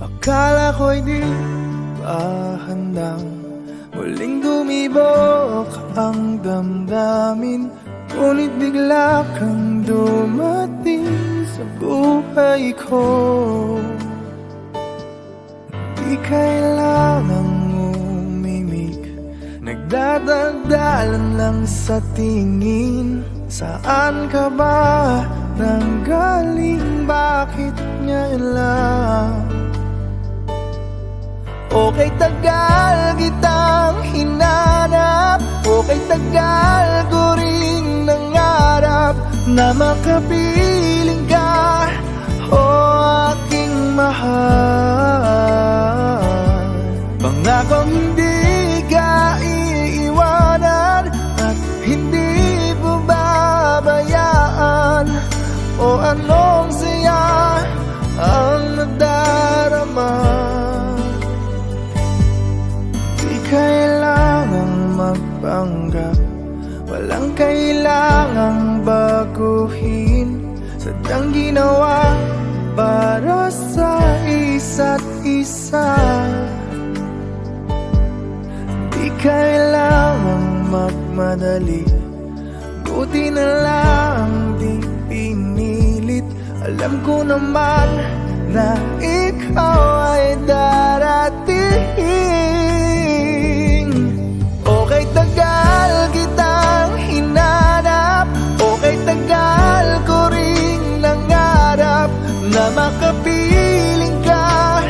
Akala ko'y di pa handang muling dumibok ang damdamin, ngunit bigla kang dumating sa buhay ko. Di kailangang umimik, nagdadagdalan lang sa tingin. Saan ka ba nanggaling? Bakit ngayon lang? Okay, tagal kitang hinanap, okay, tagal ko ring nangarap na makapiling ka, o aking mahal. Pangakong hindi ka iiwanan at hindi babayaan, o anong saya ang nadarama. Di kailangang magpanggap, walang kailangang baguhin, sadyang ginawa para sa isa't isa. Di kailangang magmadali, buti na lang di pinilit. Alam ko naman na ikaw ay darating. Okay, tagal kitang hinanap, okay, tagal ko ring nangarap na makapiling ka,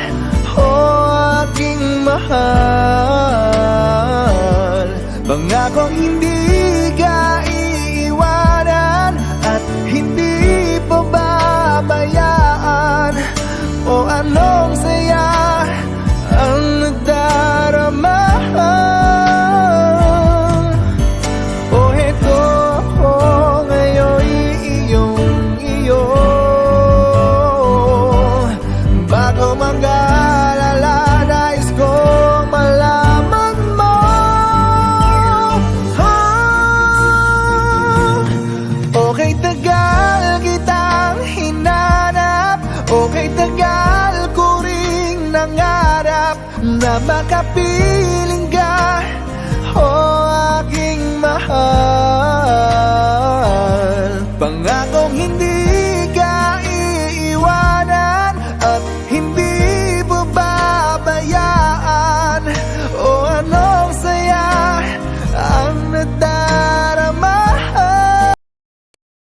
o aking mahal. Pangakong hindi ka iiwanan at hindi pababayaan, o anong saya ang nadarama. O heto ako ngayon, iyong-iyo. Bago mag-alala, nais kong malaman mo, okay, tagal kitang hinanap, okay, tagal ko ring nangarap na makapiling ka, o aking mahal. Pangakong hindi